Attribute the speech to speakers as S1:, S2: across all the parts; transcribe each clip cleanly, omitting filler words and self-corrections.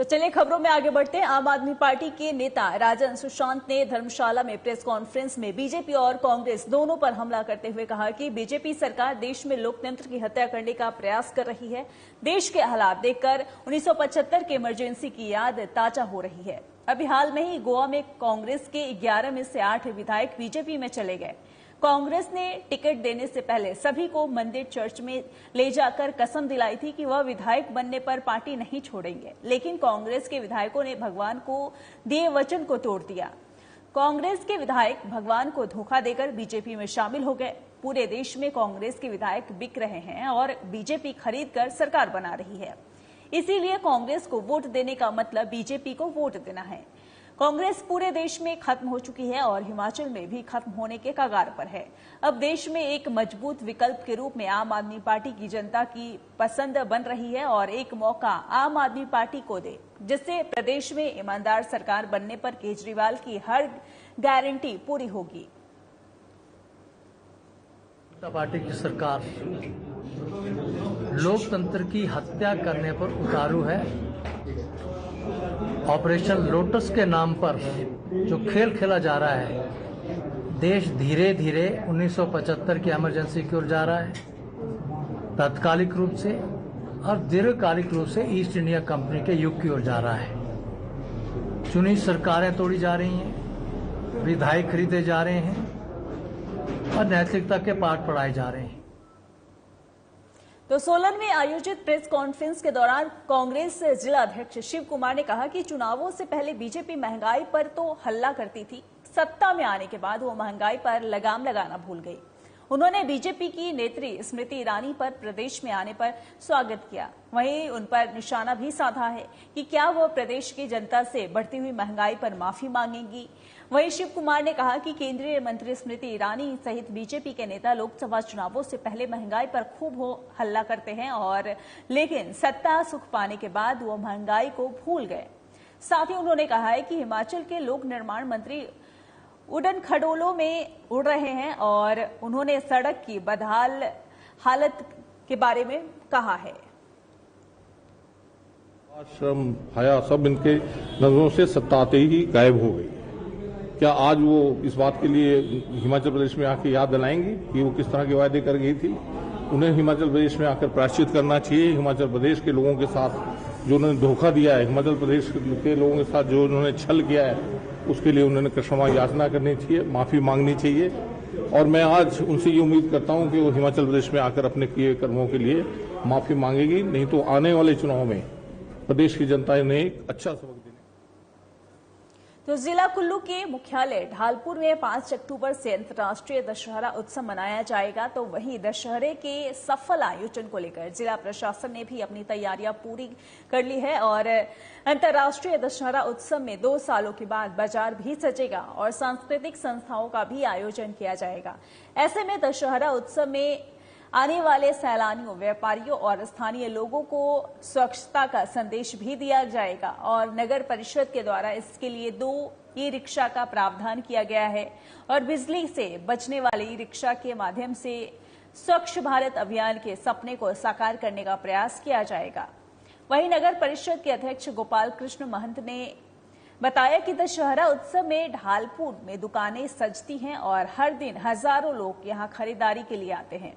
S1: तो चलिए खबरों में आगे बढ़ते हैं। आम आदमी पार्टी के नेता राजन सुशांत ने धर्मशाला में प्रेस कॉन्फ्रेंस में बीजेपी और कांग्रेस दोनों पर हमला करते हुए कहा कि बीजेपी सरकार देश में लोकतंत्र की हत्या करने का प्रयास कर रही है। देश के हालात देखकर 1975 के इमरजेंसी की याद ताजा हो रही है। अभी हाल में ही गोवा में कांग्रेस के 11 में से 8 विधायक बीजेपी में चले गए। कांग्रेस ने टिकट देने से पहले सभी को मंदिर चर्च में ले जाकर कसम दिलाई थी कि वह विधायक बनने पर पार्टी नहीं छोड़ेंगे, लेकिन कांग्रेस के विधायकों ने भगवान को दिए वचन को तोड़ दिया। कांग्रेस के विधायक भगवान को धोखा देकर बीजेपी में शामिल हो गए। पूरे देश में कांग्रेस के विधायक बिक रहे हैं और बीजेपी खरीद कर सरकार बना रही है। इसीलिए कांग्रेस को वोट देने का मतलब बीजेपी को वोट देना है। कांग्रेस पूरे देश में खत्म हो चुकी है और हिमाचल में भी खत्म होने के कगार पर है। अब देश में एक मजबूत विकल्प के रूप में आम आदमी पार्टी की जनता की पसंद बन रही है और एक मौका आम आदमी पार्टी को दे, जिससे प्रदेश में ईमानदार सरकार बनने पर केजरीवाल की हर गारंटी पूरी होगी।
S2: पार्टी की सरकार लोकतंत्र की हत्या करने पर उतारू है। ऑपरेशन लोटस के नाम पर जो खेल खेला जा रहा है, देश धीरे धीरे 1975 की इमरजेंसी की ओर जा रहा है, तात्कालिक रूप से और दीर्घकालिक रूप से ईस्ट इंडिया कंपनी के युग की ओर जा रहा है। चुनी सरकारें तोड़ी जा रही हैं, विधायक खरीदे जा रहे हैं और नैतिकता के पाठ पढ़ाए जा रहे हैं।
S1: तो सोलन में आयोजित प्रेस कॉन्फ्रेंस के दौरान कांग्रेस जिला अध्यक्ष शिव कुमार ने कहा कि चुनावों से पहले बीजेपी महंगाई पर तो हल्ला करती थी, सत्ता में आने के बाद वो महंगाई पर लगाम लगाना भूल गई। उन्होंने बीजेपी की नेत्री स्मृति ईरानी पर प्रदेश में आने पर स्वागत किया। वहीं उन पर निशाना भी साधा है कि क्या वो प्रदेश की जनता से बढ़ती हुई महंगाई पर माफी मांगेंगी। वहीं शिव कुमार ने कहा कि केंद्रीय मंत्री स्मृति ईरानी सहित बीजेपी के नेता लोकसभा चुनावों से पहले महंगाई पर खूब हल्ला करते हैं और लेकिन सत्ता सुख पाने के बाद वो महंगाई को भूल गए। साथ ही उन्होंने कहा है कि हिमाचल के लोक निर्माण मंत्री उड़न खटोलों में उड़ रहे हैं और उन्होंने सड़क की बदहाल हालत के बारे में कहा है।
S3: श्रम हया सब इनके नजरों से सत्ता आते ही गायब हो गई। क्या आज वो इस बात के लिए हिमाचल प्रदेश में आके याद दिलाएंगी कि वो किस तरह के वायदे कर गई थी? उन्हें हिमाचल प्रदेश में आकर प्रायश्चित करना चाहिए। हिमाचल प्रदेश के लोगों के साथ जो उन्होंने धोखा दिया है, हिमाचल प्रदेश के लोगों के साथ जो उन्होंने छल किया है, उसके लिए उन्होंने क्षमा याचना करनी चाहिए, माफी मांगनी चाहिए। और मैं आज उनसे ये उम्मीद करता हूं कि वो हिमाचल प्रदेश में आकर अपने किए कर्मों के लिए माफी मांगेगी, नहीं तो आने वाले चुनाव में प्रदेश की जनता इन्हें एक अच्छा सबक देगी।
S1: तो जिला कुल्लू के मुख्यालय ढालपुर में 5 अक्टूबर से अंतर्राष्ट्रीय दशहरा उत्सव मनाया जाएगा। तो वहीं दशहरे के सफल आयोजन को लेकर जिला प्रशासन ने भी अपनी तैयारियां पूरी कर ली है और अंतर्राष्ट्रीय दशहरा उत्सव में 2 सालों के बाद बाजार भी सजेगा और सांस्कृतिक संस्थाओं का भी आयोजन किया जाएगा। ऐसे में दशहरा उत्सव में आने वाले सैलानियों, व्यापारियों और स्थानीय लोगों को स्वच्छता का संदेश भी दिया जाएगा और नगर परिषद के द्वारा इसके लिए 2 ई रिक्शा का प्रावधान किया गया है और बिजली से बचने वाले ई रिक्शा के माध्यम से स्वच्छ भारत अभियान के सपने को साकार करने का प्रयास किया जाएगा। वहीं नगर परिषद के अध्यक्ष गोपाल कृष्ण महंत ने बताया कि दशहरा उत्सव में ढालपुर में दुकानें सजती हैं और हर दिन हजारों लोग यहां खरीदारी के लिए आते हैं।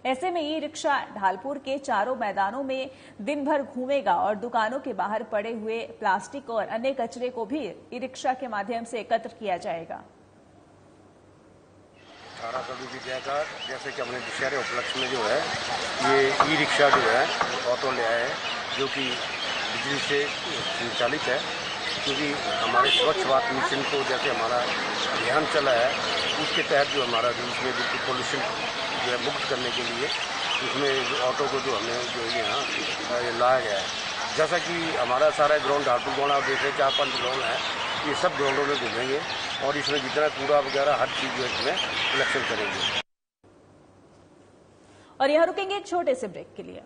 S1: ऐसे में ई रिक्शा ढालपुर के चारों मैदानों में दिन भर घूमेगा और दुकानों के बाहर पड़े हुए प्लास्टिक और अन्य कचरे को भी ई रिक्शा के माध्यम से एकत्र किया जाएगा।
S4: 18 करोड़ की जगह जैसे कि हमने दशहरे उपलक्ष्य में जो है ये ई रिक्शा जो है ऑटो ले आए हैं, जो कि बिजली से संचालित है। क्योंकि हमारे स्वच्छ भारत मिशन को जैसे हमारा अभियान चला है, उसके तहत जो हमारा देश में बिल्कुल पोल्यूशन जो है मुक्त करने के लिए उसमें ऑटो को जो हमें जो यहाँ लाया गया है। जैसा कि हमारा सारा ग्राउंड ढालपुर ग्राउंड आप देख रहे हैं, 4-5 ग्राउंड है, ये सब ग्राउंडों में घूमेंगे और इसमें जितना कूड़ा वगैरह हर चीज जो है इसमें कलेक्शन करेंगे।
S1: और यहाँ रुकेंगे एक छोटे से ब्रेक के लिए।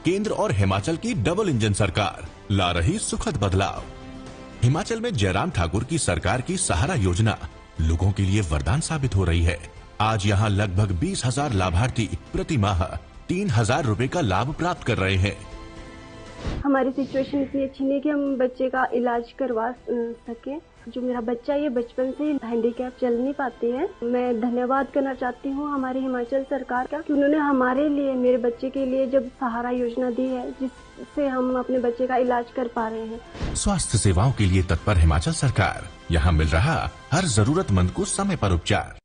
S5: केंद्र और हिमाचल की डबल इंजन सरकार ला रही सुखद बदलाव। हिमाचल में जयराम ठाकुर की सरकार की सहारा योजना लोगों के लिए वरदान साबित हो रही है। आज यहां लगभग 20,000 लाभार्थी प्रति माह 3,000 रुपए का लाभ प्राप्त कर रहे हैं।
S6: हमारी सिचुएशन इतनी अच्छी नहीं कि हम बच्चे का इलाज करवा सके। जो मेरा बच्चा ये बचपन से ही हैंडीकैप, चल नहीं पाते हैं। मैं धन्यवाद करना चाहती हूँ हमारे हिमाचल सरकार का कि उन्होंने हमारे लिए, मेरे बच्चे के लिए जब सहारा योजना दी है, जिससे हम अपने बच्चे का इलाज कर पा रहे हैं।
S5: स्वास्थ्य सेवाओं के लिए तत्पर हिमाचल सरकार, यहाँ मिल रहा हर जरूरतमंद को समय पर उपचार।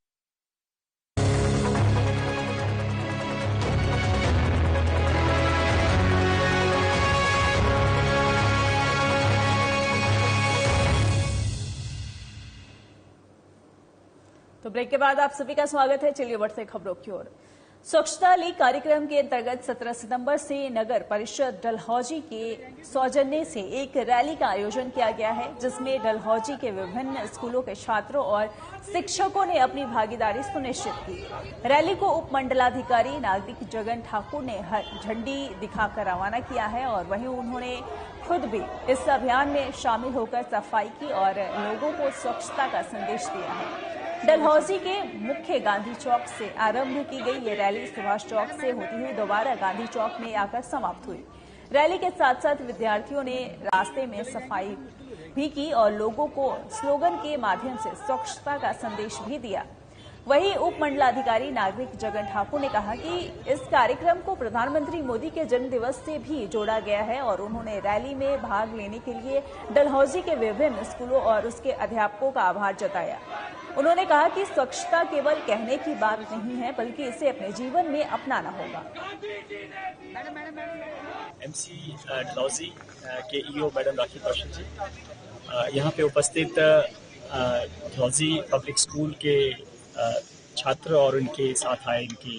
S1: तो ब्रेक के बाद आप सभी का स्वागत है। चलिए बढ़ते खबरों की ओर। स्वच्छता लीग कार्यक्रम के अंतर्गत 17 सितंबर से नगर परिषद डलहौजी के सौजन्य से एक रैली का आयोजन किया गया है, जिसमें डलहौजी के विभिन्न स्कूलों के छात्रों और शिक्षकों ने अपनी भागीदारी सुनिश्चित की। रैली को उप मंडलाधिकारी नागरिक जगन ठाकुर ने झंडी दिखाकर रवाना किया है और वहीं उन्होंने खुद भी इस अभियान में शामिल होकर सफाई की और लोगों को स्वच्छता का संदेश दिया है। डलहौजी के मुख्य गांधी चौक से आरंभ की गई ये रैली सुभाष चौक से होती हुई दोबारा गांधी चौक में आकर समाप्त हुई। रैली के साथ साथ विद्यार्थियों ने रास्ते में सफाई भी की और लोगों को स्लोगन के माध्यम से स्वच्छता का संदेश भी दिया। वहीं उप मंडलाधिकारी नागरिक जगन ठाकुर ने कहा कि इस कार्यक्रम को प्रधानमंत्री मोदी के जन्मदिवस से भी जोड़ा गया है और उन्होंने रैली में भाग लेने के लिए डलहौजी के विभिन्न स्कूलों और उसके अध्यापकों का आभार जताया। उन्होंने कहा कि स्वच्छता केवल कहने की बात नहीं है, बल्कि इसे अपने जीवन में अपनाना होगा।
S7: एमसी डलहौजी के ईओ मैडम राखी कौशल जी, यहाँ पे उपस्थित डलहौजी पब्लिक स्कूल के छात्र और उनके साथ आए इनके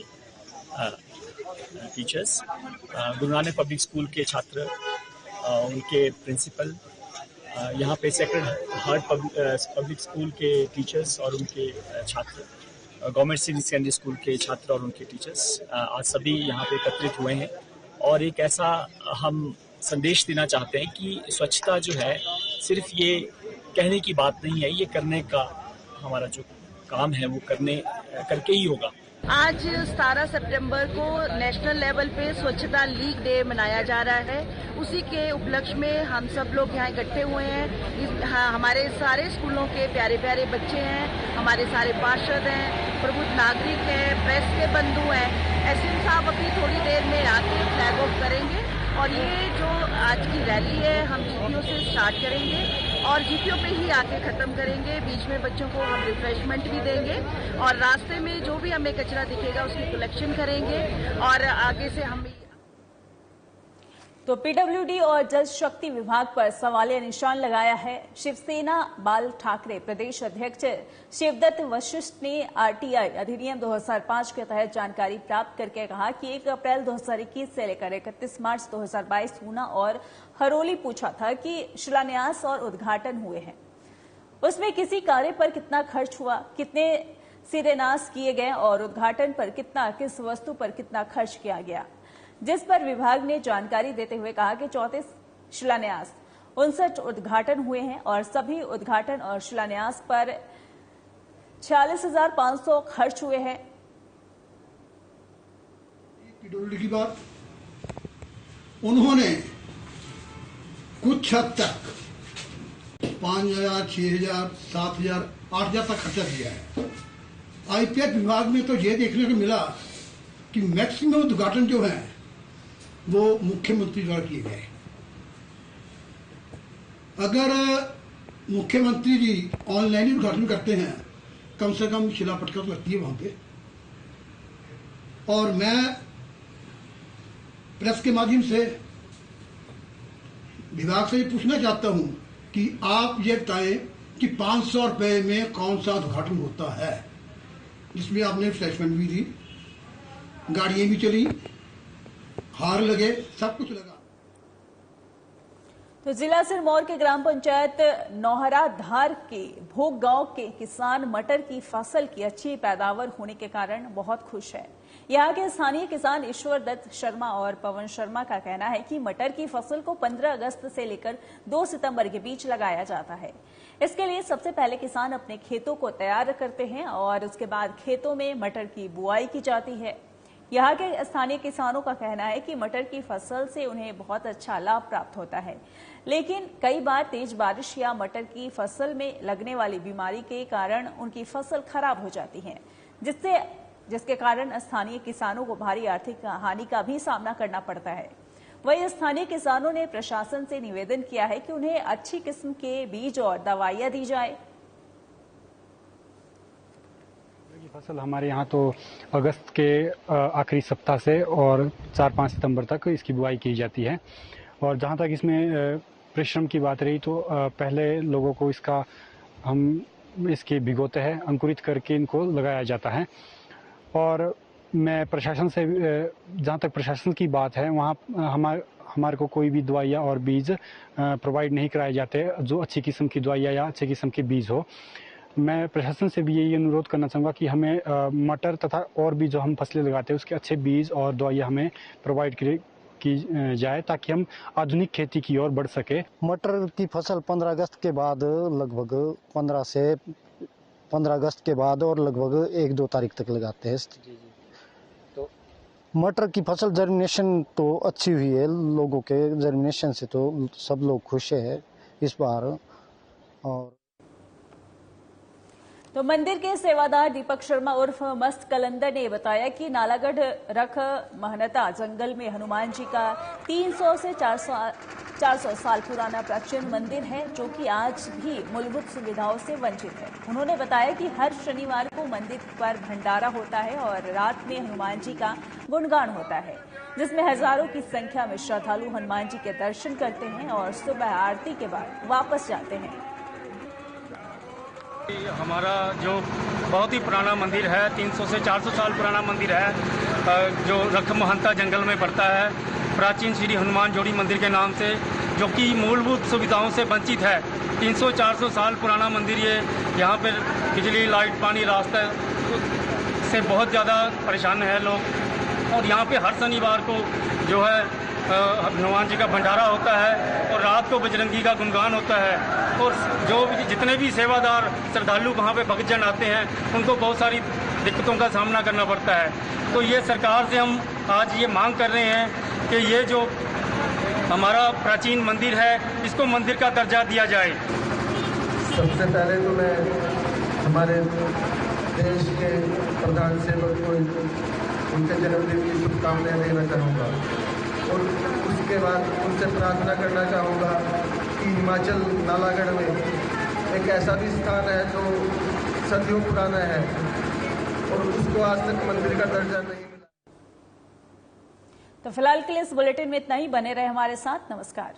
S7: teachers, Guru Nanak public school के छात्र, उनके प्रिंसिपल, यहाँ पे सेक्रेड हार्ट पब्लिक स्कूल के टीचर्स और उनके छात्र, गवर्नमेंट सीनियर सेकेंडरी स्कूल के छात्र और उनके टीचर्स, आज सभी यहाँ पे एकत्रित हुए हैं और एक ऐसा हम संदेश देना चाहते हैं कि स्वच्छता जो है सिर्फ ये कहने की बात नहीं है, ये करने का हमारा जो काम है वो करके ही होगा।
S8: आज 17 सितंबर को नेशनल लेवल पे स्वच्छता लीग डे मनाया जा रहा है। उसी के उपलक्ष्य में हम सब लोग यहाँ इकट्ठे हुए हैं। हमारे सारे स्कूलों के प्यारे प्यारे बच्चे हैं, हमारे सारे पार्षद हैं, प्रबुद्ध नागरिक हैं, प्रेस के बंधु हैं। एसएम साहब अभी थोड़ी देर में आके फ्लैग ऑफ करेंगे और ये जो आज की रैली है हम जीपीओ से स्टार्ट करेंगे और जीपीओ पे ही आके खत्म करेंगे। बीच में बच्चों को हम रिफ्रेशमेंट भी देंगे और रास्ते में जो भी हमें कचरा दिखेगा उसकी कलेक्शन करेंगे और आगे से हम
S1: तो पीडब्ल्यूडी और जल शक्ति विभाग पर सवालिया निशान लगाया है। शिवसेना बाल ठाकरे प्रदेश अध्यक्ष शिवदत्त वशिष्ठ ने आरटीआई अधिनियम 2005 के तहत जानकारी प्राप्त करके कहा कि 1 अप्रैल 2021 से लेकर 31 मार्च 2022 ऊना और हरोली पूछा था कि शिलान्यास और उद्घाटन हुए हैं, उसमें किसी कार्य पर कितना खर्च हुआ, कितने शिलान्यास किए गए और उद्घाटन पर कितना, किस वस्तु पर कितना खर्च किया गया, जिस पर विभाग ने जानकारी देते हुए कहा कि 34 शिलान्यास 59 उद्घाटन हुए हैं और सभी उद्घाटन और शिलान्यास पर 46,500 खर्च हुए हैं।
S9: की बात उन्होंने कुछ हद तक 5,000, 6,000, 7,000, 8,000 तक खर्चा किया है। आईपीएच विभाग में तो ये देखने को मिला कि मैक्सिमम उद्घाटन जो है वो मुख्यमंत्री द्वारा किए गए। अगर मुख्यमंत्री जी ऑनलाइन उद्घाटन करते हैं, कम से कम शिलापट तो लगती है वहां पे। और मैं प्रेस के माध्यम से विभाग से ये पूछना चाहता हूं कि आप ये बताएं कि 500 रुपए में कौन सा उद्घाटन होता है, जिसमें आपने रिफ्रेशमेंट भी दी, गाड़ियां भी चली, हार लगे, सब कुछ लगा।
S1: तो जिला सिरमौर के ग्राम पंचायत नौहरा धार के भोग गांव के किसान मटर की फसल की अच्छी पैदावार होने के कारण बहुत खुश है। यहाँ के स्थानीय किसान ईश्वर दत्त शर्मा और पवन शर्मा का कहना है कि मटर की फसल को 15 अगस्त से लेकर 2 सितंबर के बीच लगाया जाता है। इसके लिए सबसे पहले किसान अपने खेतों को तैयार करते हैं और उसके बाद खेतों में मटर की बुआई की जाती है। यहाँ के स्थानीय किसानों का कहना है कि मटर की फसल से उन्हें बहुत अच्छा लाभ प्राप्त होता है, लेकिन कई बार तेज बारिश या मटर की फसल में लगने वाली बीमारी के कारण उनकी फसल खराब हो जाती है, जिसके कारण स्थानीय किसानों को भारी आर्थिक हानि का भी सामना करना पड़ता है। वहीं स्थानीय किसानों ने प्रशासन से निवेदन किया है कि उन्हें अच्छी किस्म के बीज और दवाइयां दी जाए।
S10: फसल हमारे यहाँ तो अगस्त के आखिरी सप्ताह से और 4-5 सितंबर तक इसकी बुआई की जाती है। और जहाँ तक इसमें परिश्रम की बात रही तो पहले लोगों को इसके भिगोते हैं, अंकुरित करके इनको लगाया जाता है। और मैं प्रशासन से, जहाँ तक प्रशासन की बात है, वहाँ हमारे को कोई भी दवाइयाँ और बीज प्रोवाइड नहीं कराए जाते जो अच्छी किस्म की दवाइयाँ या अच्छे किस्म के बीज हो। मैं प्रशासन से भी यही अनुरोध करना चाहूँगा कि हमें मटर तथा और भी जो हम फसलें लगाते हैं उसके अच्छे बीज और दवाइयाँ हमें प्रोवाइड की जाए ताकि हम आधुनिक खेती की ओर बढ़ सके।
S11: मटर की फसल 15 अगस्त के बाद लगभग 15 अगस्त के बाद और लगभग 1-2 तारीख तक लगाते हैं। तो मटर की फसल जर्मिनेशन तो अच्छी हुई है, लोगों के जर्मिनेशन से तो सब लोग खुश है इस बार। और
S1: तो मंदिर के सेवादार दीपक शर्मा उर्फ मस्त कलंदर ने बताया कि नालागढ़ रख महनता जंगल में हनुमान जी का 300 से 400 साल पुराना प्राचीन मंदिर है, जो कि आज भी मूलभूत सुविधाओं से वंचित है। उन्होंने बताया कि हर शनिवार को मंदिर पर भंडारा होता है और रात में हनुमान जी का गुणगान होता है, जिसमें हजारों की संख्या में श्रद्धालु हनुमान जी के दर्शन करते हैं और सुबह आरती के बाद वापस जाते हैं।
S12: हमारा जो बहुत ही पुराना मंदिर है, 300 से 400 साल पुराना मंदिर है, जो रख महंता जंगल में पड़ता है, प्राचीन श्री हनुमान जोड़ी मंदिर के नाम से, जो कि मूलभूत सुविधाओं से वंचित है। 300-400 साल पुराना मंदिर ये, यहाँ पर बिजली, लाइट, पानी, रास्ते से बहुत ज़्यादा परेशान है लोग। और यहाँ पे हर शनिवार को जो है हनुमान जी का भंडारा होता है और रात को बजरंगी का गुणगान होता है। और जो जितने भी सेवादार श्रद्धालु वहाँ पे भक्तजन आते हैं, उनको बहुत सारी दिक्कतों का सामना करना पड़ता है। तो ये सरकार से हम आज ये मांग कर रहे हैं कि ये जो हमारा प्राचीन मंदिर है, इसको मंदिर का दर्जा दिया जाए।
S13: सबसे पहले तो मैं हमारे देश के प्रधान सेवक को उनके जन्मदिन की शुभकामनाएं देना चाहूँगा और उसके बाद उनसे प्रार्थना करना चाहूँगा कि हिमाचल नालागढ़ में एक ऐसा भी स्थान है जो सदियों पुराना है और उसको आज तक मंदिर का दर्जा नहीं मिला।
S1: तो फिलहाल के लिए इस बुलेटिन में इतना ही। बने रहे हमारे साथ। नमस्कार।